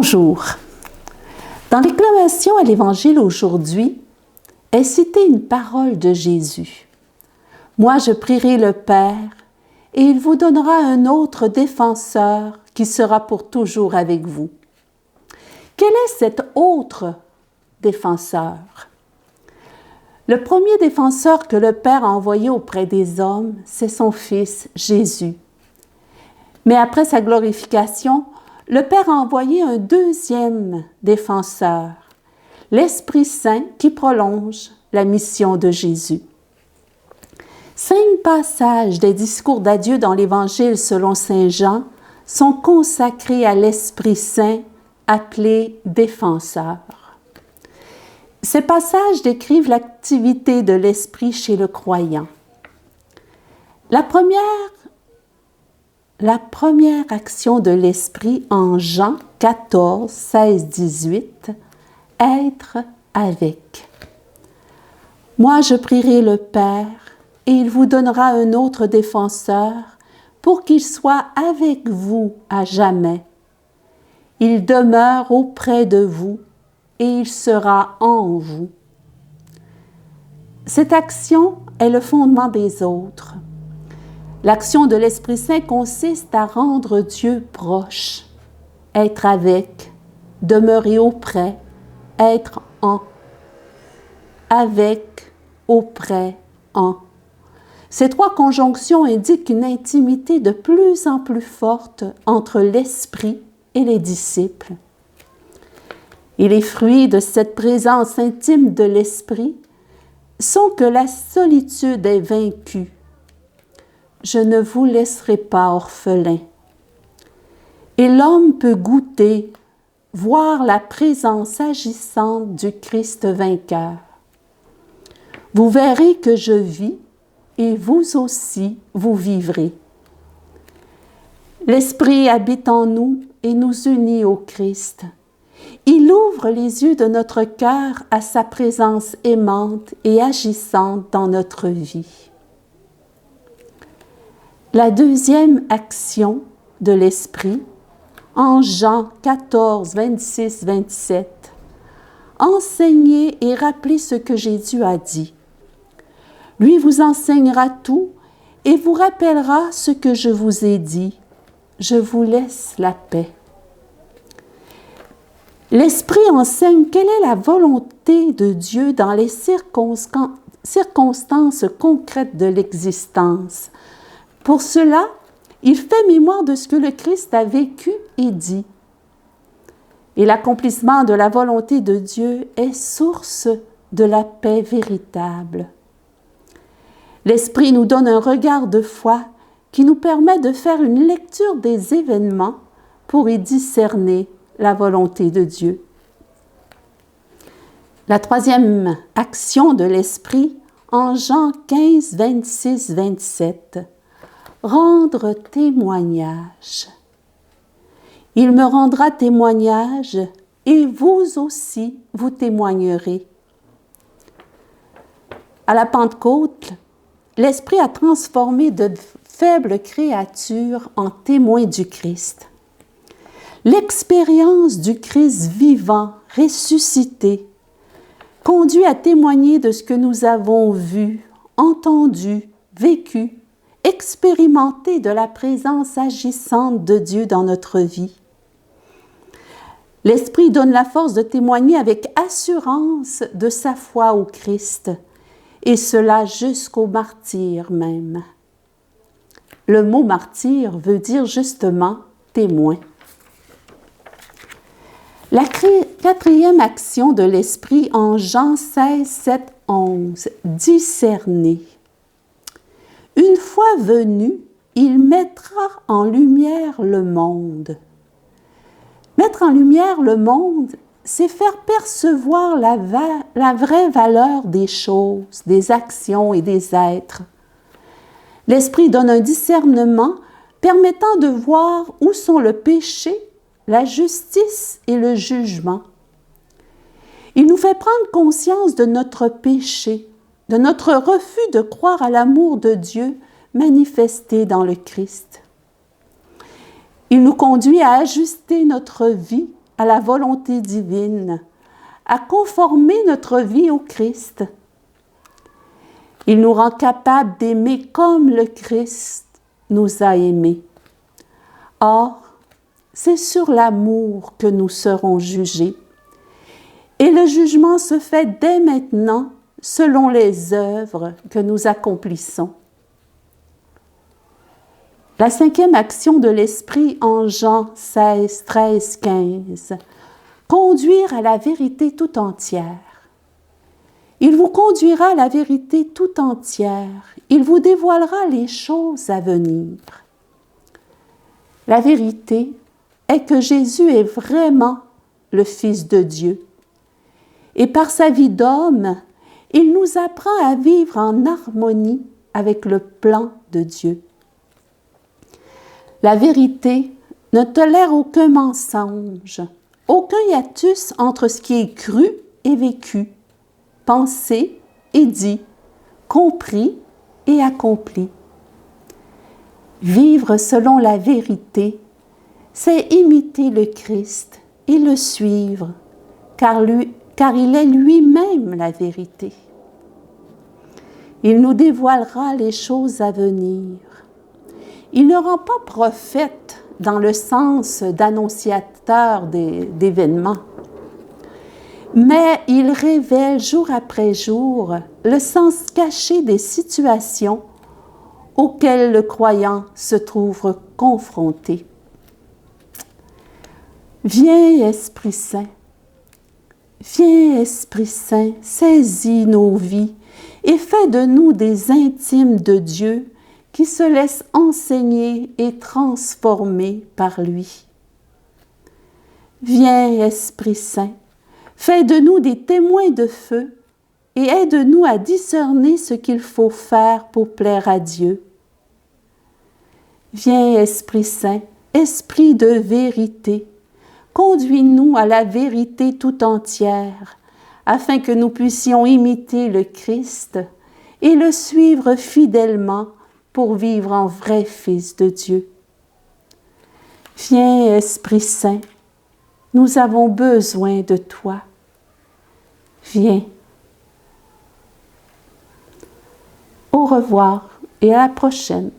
Bonjour. Dans l'exclamation à l'Évangile aujourd'hui est citée une parole de Jésus. « Moi, je prierai le Père, et il vous donnera un autre défenseur qui sera pour toujours avec vous. » Quel est cet autre défenseur? Le premier défenseur que le Père a envoyé auprès des hommes, c'est son Fils Jésus. Mais après sa glorification, le Père a envoyé un deuxième défenseur, l'Esprit Saint qui prolonge la mission de Jésus. 5 passages des discours d'adieu dans l'Évangile selon saint Jean sont consacrés à l'Esprit Saint appelé défenseur. Ces passages décrivent l'activité de l'Esprit chez le croyant. La première action de l'Esprit en Jean 14, 16, 18, être avec. Moi, je prierai le Père, et il vous donnera un autre défenseur pour qu'il soit avec vous à jamais. Il demeure auprès de vous et il sera en vous. Cette action est le fondement des autres. L'action de l'Esprit Saint consiste à rendre Dieu proche, être avec, demeurer auprès, être en, avec, auprès, en. Ces 3 conjonctions indiquent une intimité de plus en plus forte entre l'Esprit et les disciples. Et les fruits de cette présence intime de l'Esprit sont que la solitude est vaincue. Je ne vous laisserai pas orphelins. Et l'homme peut goûter, voir la présence agissante du Christ vainqueur. Vous verrez que je vis, et vous aussi, vous vivrez. L'Esprit habite en nous et nous unit au Christ. Il ouvre les yeux de notre cœur à sa présence aimante et agissante dans notre vie. La deuxième action de l'Esprit, en Jean 14, 26, 27, enseignez et rappelez ce que Jésus a dit. Lui vous enseignera tout et vous rappellera ce que je vous ai dit. Je vous laisse la paix. L'Esprit enseigne quelle est la volonté de Dieu dans les circonstances concrètes de l'existence. Pour cela, il fait mémoire de ce que le Christ a vécu et dit. Et l'accomplissement de la volonté de Dieu est source de la paix véritable. L'Esprit nous donne un regard de foi qui nous permet de faire une lecture des événements pour y discerner la volonté de Dieu. La troisième action de l'Esprit, en Jean 15, 26, 27, rendre témoignage. Il me rendra témoignage et vous aussi vous témoignerez. À la Pentecôte, l'Esprit a transformé de faibles créatures en témoins du Christ. L'expérience du Christ vivant, ressuscité, conduit à témoigner de ce que nous avons vu, entendu, vécu, expérimenté de la présence agissante de Dieu dans notre vie. L'Esprit donne la force de témoigner avec assurance de sa foi au Christ, et cela jusqu'au martyr même. Le mot martyr veut dire justement témoin. La 4e action de l'Esprit en Jean 16, 7, 11, discerner. Une fois venu, il mettra en lumière le monde. Mettre en lumière le monde, c'est faire percevoir la vraie valeur des choses, des actions et des êtres. L'Esprit donne un discernement permettant de voir où sont le péché, la justice et le jugement. Il nous fait prendre conscience de notre péché, de notre refus de croire à l'amour de Dieu manifesté dans le Christ. Il nous conduit à ajuster notre vie à la volonté divine, à conformer notre vie au Christ. Il nous rend capables d'aimer comme le Christ nous a aimés. Or, c'est sur l'amour que nous serons jugés. Et le jugement se fait dès maintenant selon les œuvres que nous accomplissons. La 5e action de l'Esprit en Jean 16, 13, 15. Conduire à la vérité tout entière. Il vous conduira à la vérité tout entière. Il vous dévoilera les choses à venir. La vérité est que Jésus est vraiment le Fils de Dieu. Et par sa vie d'homme, il nous apprend à vivre en harmonie avec le plan de Dieu. La vérité ne tolère aucun mensonge, aucun hiatus entre ce qui est cru et vécu, pensé et dit, compris et accompli. Vivre selon la vérité, c'est imiter le Christ et le suivre, car il est lui-même la vérité. Il nous dévoilera les choses à venir. Il ne rend pas prophète dans le sens d'annonciateur d'événements, mais il révèle jour après jour le sens caché des situations auxquelles le croyant se trouve confronté. Viens, Esprit Saint. Viens, Esprit Saint, saisis nos vies et fais de nous des intimes de Dieu qui se laissent enseigner et transformer par lui. Viens, Esprit Saint, fais de nous des témoins de feu et aide-nous à discerner ce qu'il faut faire pour plaire à Dieu. Viens, Esprit Saint, Esprit de vérité, conduis-nous à la vérité tout entière, afin que nous puissions imiter le Christ et le suivre fidèlement pour vivre en vrai Fils de Dieu. Viens, Esprit Saint, nous avons besoin de toi. Viens. Au revoir et à la prochaine.